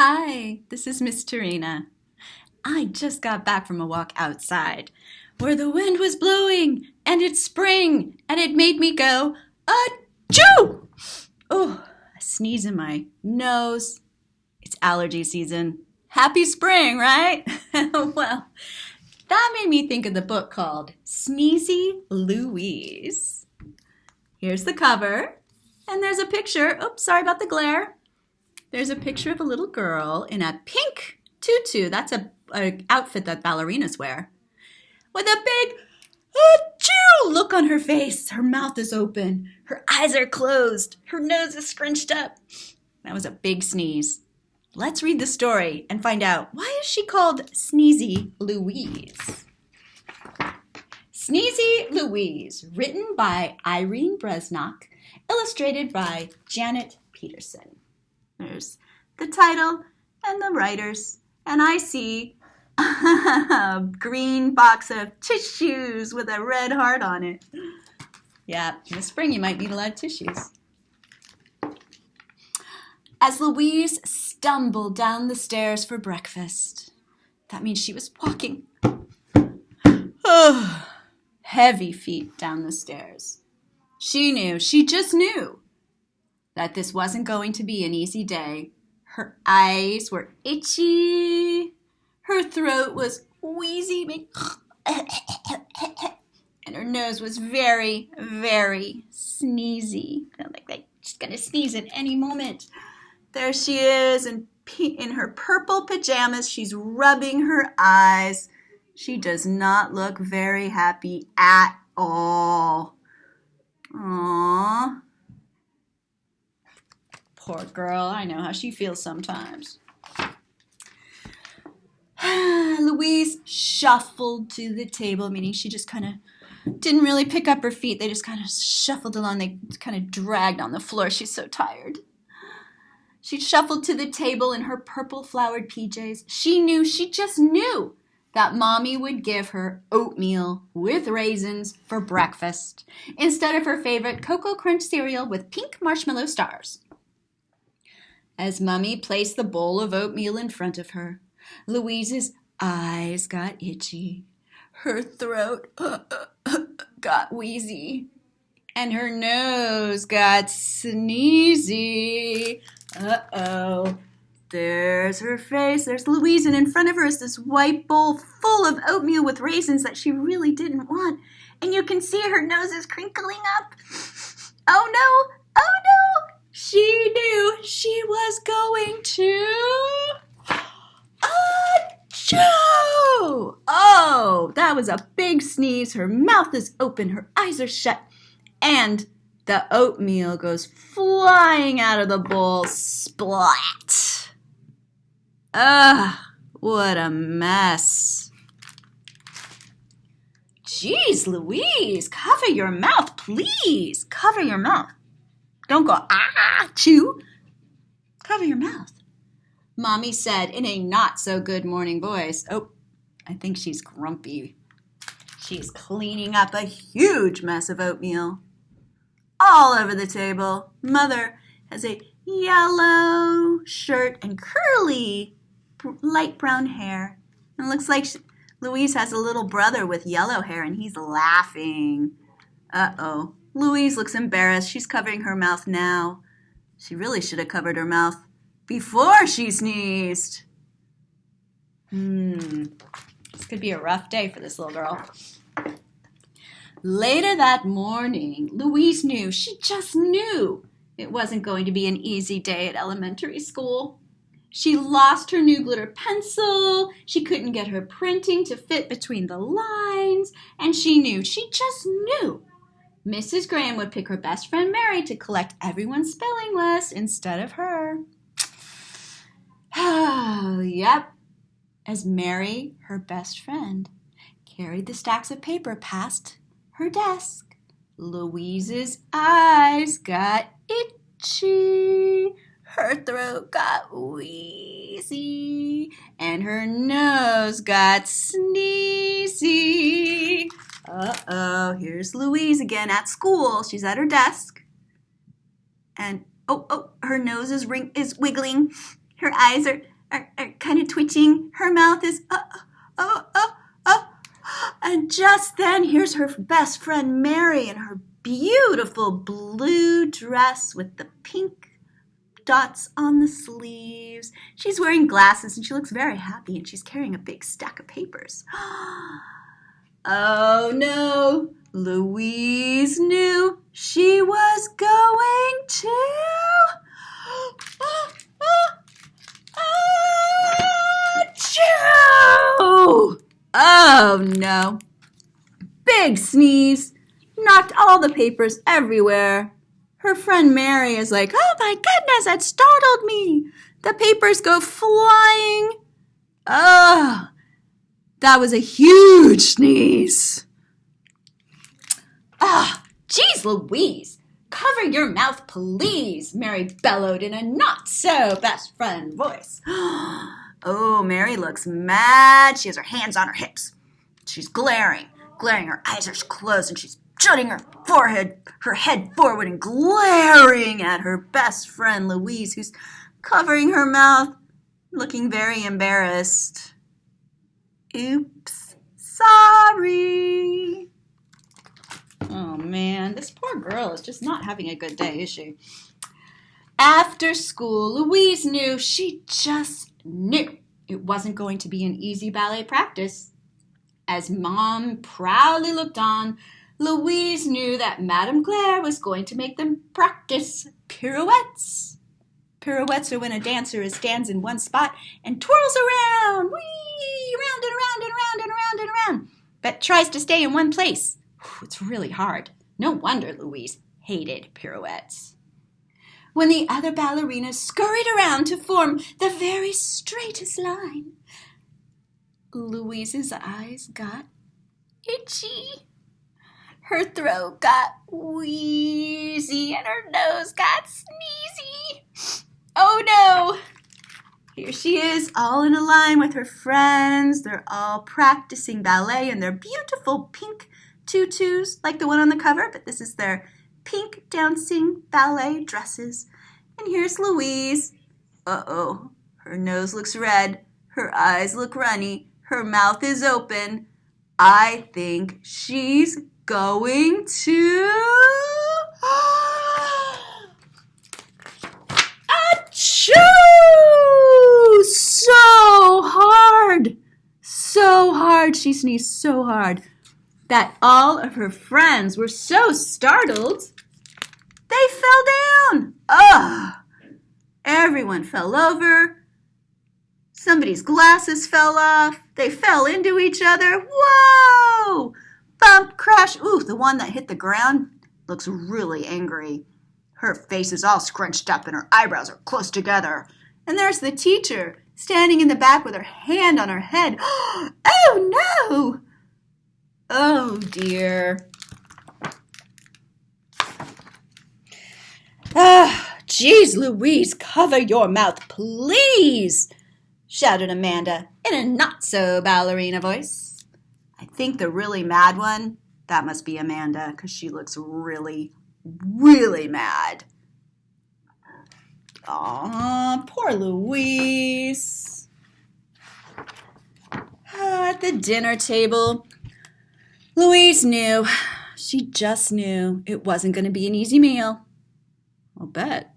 Hi, this is Miss Terena. I just got back from a walk outside where the wind was blowing and it's spring and it made me go, achoo! Oh, a sneeze in my nose. It's allergy season. Happy spring, right? Well, that made me think of the book called Sneezie, Louise. Here's the cover, and there's a picture. Oops, sorry about the glare. There's a picture of a little girl in a pink tutu. That's a outfit that ballerinas wear. With a big achoo look on her face. Her mouth is open. Her eyes are closed. Her nose is scrunched up. That was a big sneeze. Let's read the story and find out, why is she called Sneezie Louise? Sneezie Louise, written by Irene Breznak, illustrated by Janet Pedersen. There's the title and the writers, and I see a green box of tissues with a red heart on it. Yeah, in the spring you might need a lot of tissues. As Louise stumbled down the stairs for breakfast, that means she was walking heavy feet down the stairs. She just knew that this wasn't going to be an easy day. Her eyes were itchy, her throat was wheezy, and her nose was very, very sneezy. Like she's going to sneeze at any moment. There she is in her purple pajamas. She's rubbing her eyes. She does not look very happy at all. Aww. Poor girl. I know how she feels sometimes. Louise shuffled to the table, meaning she just kind of didn't really pick up her feet. They just kind of shuffled along. They kind of dragged on the floor. She's so tired. She shuffled to the table in her purple flowered PJs. She just knew that Mommy would give her oatmeal with raisins for breakfast instead of her favorite Cocoa Crunch cereal with pink marshmallow stars. As Mommy placed the bowl of oatmeal in front of her, Louise's eyes got itchy, her throat got wheezy, and her nose got sneezy. Uh-oh. There's her face. There's Louise, and in front of her is this white bowl full of oatmeal with raisins that she really didn't want. And you can see her nose is crinkling up. Oh no! Oh no! She knew she was going to... Achoo! Oh, that was a big sneeze. Her mouth is open. Her eyes are shut. And the oatmeal goes flying out of the bowl. Splat! Ugh, what a mess. Jeez, Louise, cover your mouth, please. Cover your mouth. Don't go, chew. Cover your mouth. Mommy said in a not-so-good morning voice. Oh, I think she's grumpy. She's cleaning up a huge mess of oatmeal all over the table. Mother has a yellow shirt and curly light brown hair. It looks like Louise has a little brother with yellow hair, and he's laughing. Uh-oh. Louise looks embarrassed. She's covering her mouth now. She really should have covered her mouth before she sneezed. This could be a rough day for this little girl. Later that morning, Louise knew, she just knew, it wasn't going to be an easy day at elementary school. She lost her new glitter pencil, she couldn't get her printing to fit between the lines, and she just knew, Mrs. Graham would pick her best friend Mary to collect everyone's spelling list instead of her. Oh, yep. As Mary, her best friend, carried the stacks of paper past her desk, Louise's eyes got itchy, her throat got wheezy, and her nose got sneezy. Uh-oh, here's Louise again at school. She's at her desk, and her nose is wiggling. Her eyes are kind of twitching. Her mouth is, And just then, here's her best friend Mary in her beautiful blue dress with the pink dots on the sleeves. She's wearing glasses and she looks very happy and she's carrying a big stack of papers. Oh no, Louise knew she was going to... Achoo! Oh no. Big sneeze. Knocked all the papers everywhere. Her friend Mary is like, oh my goodness, that startled me. The papers go flying. Oh, that was a huge sneeze. Ah, geez, Louise. Cover your mouth, please, Mary bellowed in a not-so-best-friend voice. Oh, Mary looks mad. She has her hands on her hips. She's glaring. Her eyes are closed, and she's jutting her head forward and glaring at her best friend, Louise, who's covering her mouth, looking very embarrassed. Oops, sorry. Oh, man, this poor girl is just not having a good day, is she? After school, Louise knew, she just knew it wasn't going to be an easy ballet practice. As Mom proudly looked on, Louise knew that Madame Claire was going to make them practice pirouettes. Pirouettes are when a dancer stands in one spot and twirls around, whee, round and around and around and around and around, but tries to stay in one place. It's really hard. No wonder Louise hated pirouettes. When the other ballerinas scurried around to form the very straightest line, Louise's eyes got itchy. Her throat got wheezy and her nose got sneezy. Oh no! Here she is, all in a line with her friends. They're all practicing ballet in their beautiful pink tutus, like the one on the cover, but this is their pink dancing ballet dresses. And here's Louise. Uh-oh, her nose looks red, her eyes look runny, her mouth is open. I think she's going to... Achoo! So hard, she sneezed so hard that all of her friends were so startled, they fell down. Ugh! Everyone fell over. Somebody's glasses fell off. They fell into each other. Whoa! Bump, crash. Ooh, the one that hit the ground looks really angry. Her face is all scrunched up and her eyebrows are close together. And there's the teacher standing in the back with her hand on her head. Oh, no! Oh, dear. Geez, Louise, cover your mouth, please, shouted Amanda in a not-so-ballerina voice. I think the really mad one, that must be Amanda, because she looks really, really mad. Aw, poor Louise. At the dinner table, Louise knew, she just knew it wasn't going to be an easy meal. I'll bet.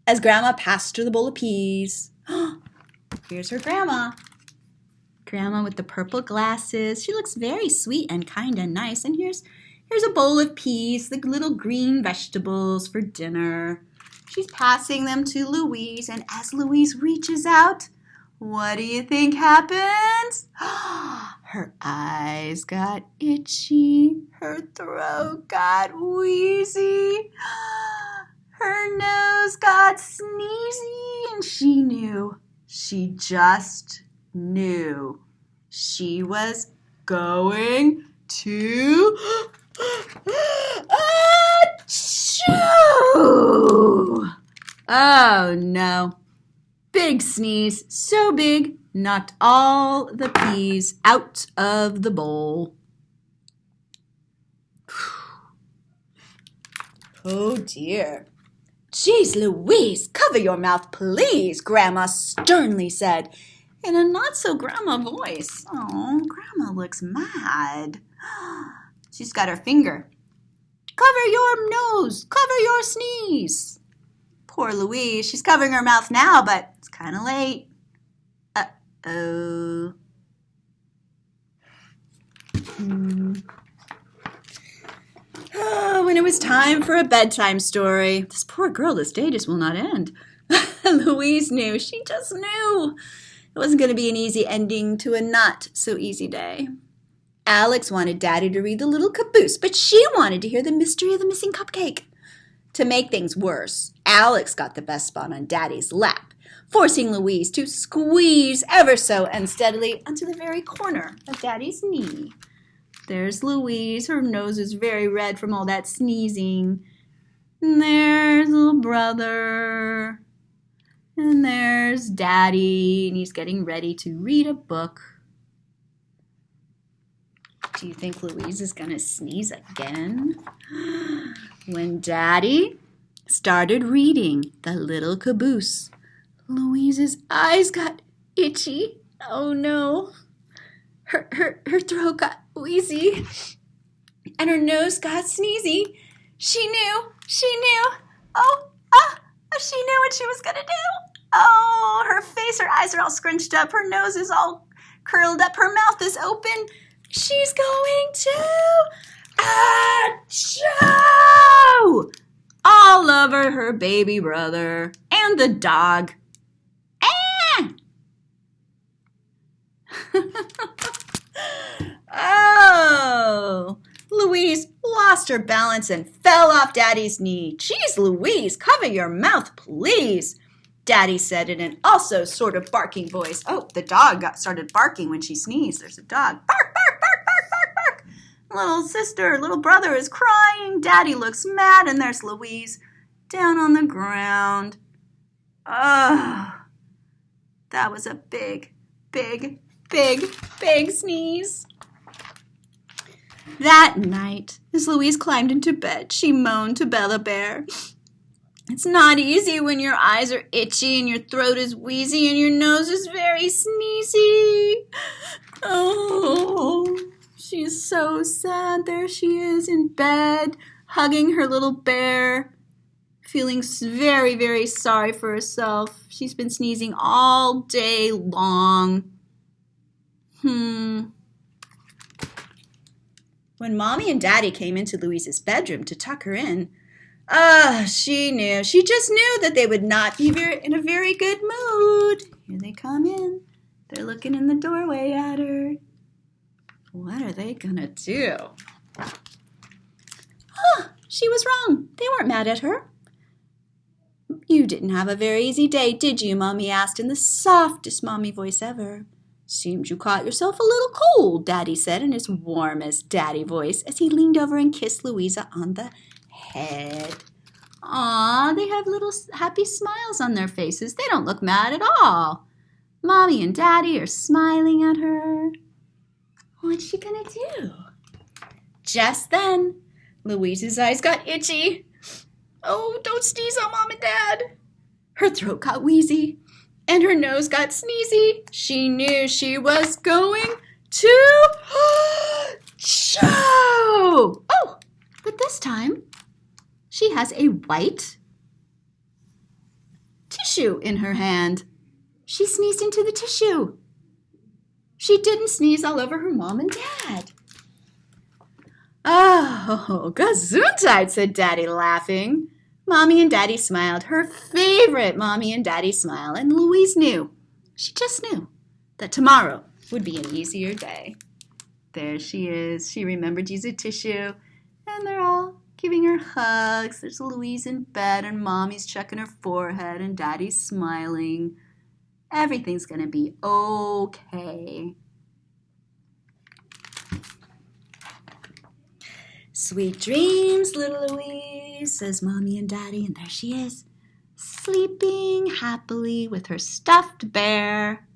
As Grandma passed her the bowl of peas. Here's her grandma. Grandma with the purple glasses. She looks very sweet and kind and nice. And here's a bowl of peas, the little green vegetables for dinner. She's passing them to Louise. And as Louise reaches out, what do you think happens? Her eyes got itchy. Her throat got wheezy. Her nose got sneezy. And she knew. She just knew. She was going to... Achoo! Oh, no. Big sneeze, so big, knocked all the peas out of the bowl. Oh, dear. "Geez, Louise, cover your mouth, please," Grandma sternly said, in a not-so-grandma voice. Oh, Grandma looks mad. She's got her finger. "Cover your nose, cover your sneeze." Poor Louise, she's covering her mouth now, but it's kind of late. Uh-oh. When it was time for a bedtime story, this poor girl, this day just will not end. Louise knew, she just knew. It wasn't going to be an easy ending to a not-so-easy day. Alex wanted Daddy to read The Little Caboose, but she wanted to hear the mystery of the missing cupcake. To make things worse, Alex got the best spot on Daddy's lap, forcing Louise to squeeze ever so unsteadily onto the very corner of Daddy's knee. There's Louise. Her nose is very red from all that sneezing. And there's little brother. And there's Daddy, and he's getting ready to read a book. Do you think Louise is going to sneeze again? When Daddy started reading The Little Caboose, Louise's eyes got itchy. Oh no. Her throat got wheezy, and her nose got sneezy. She knew. She knew what she was going to do. Oh, her face, her eyes are all scrunched up. Her nose is all curled up. Her mouth is open. She's going to achoo all over her baby brother and the dog. Oh, Louise lost her balance and fell off Daddy's knee. "Geez, Louise, cover your mouth, please," Daddy said in an also sort of barking voice. Oh, the dog started barking when she sneezed. There's a dog. Bark, bark, bark, bark, bark, bark. Little sister, little brother is crying. Daddy looks mad, and there's Louise down on the ground. Oh, that was a big, big, big, big sneeze. That night, as Louise climbed into bed, she moaned to Bella Bear. "It's not easy when your eyes are itchy and your throat is wheezy and your nose is very sneezy." Oh, she's so sad. There she is in bed, hugging her little bear, feeling very, very sorry for herself. She's been sneezing all day long. When Mommy and Daddy came into Louise's bedroom to tuck her in, she knew. She just knew that they would not be in a very good mood. Here they come in. They're looking in the doorway at her. What are they gonna do? She was wrong. They weren't mad at her. "You didn't have a very easy day, did you?" Mommy asked in the softest Mommy voice ever. "Seems you caught yourself a little cold," Daddy said in his warmest Daddy voice as he leaned over and kissed Louisa on the head. Aw, they have little happy smiles on their faces. They don't look mad at all. Mommy and Daddy are smiling at her. What's she gonna do? Just then, Louise's eyes got itchy. Oh, don't sneeze on Mom and Dad. Her throat got wheezy, and her nose got sneezy. She knew she was going to choke. Oh, but this time, she has a white tissue in her hand. She sneezed into the tissue. She didn't sneeze all over her Mom and Dad. Oh, gesundheit, said Daddy, laughing. Mommy and Daddy smiled, her favorite Mommy and Daddy smile, and Louise knew, she just knew, that tomorrow would be an easier day. There she is. She remembered to use a tissue, and they're all giving her hugs. There's Louise in bed, and Mommy's checking her forehead, and Daddy's smiling. Everything's going to be okay. Sweet dreams, little Louise, says Mommy and Daddy, and there she is, sleeping happily with her stuffed bear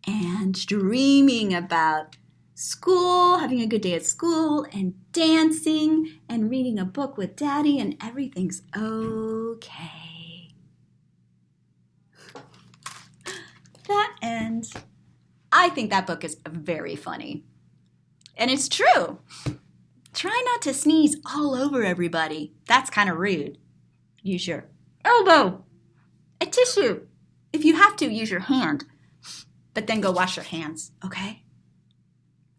and dreaming about school, having a good day at school, and dancing, and reading a book with Daddy, and everything's okay. That ends. I think that book is very funny. And it's true. Try not to sneeze all over everybody. That's kind of rude. Use your elbow. A tissue. If you have to, use your hand. But then go wash your hands, okay?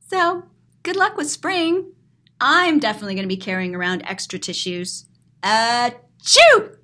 So, good luck with spring. I'm definitely going to be carrying around extra tissues. Achoo!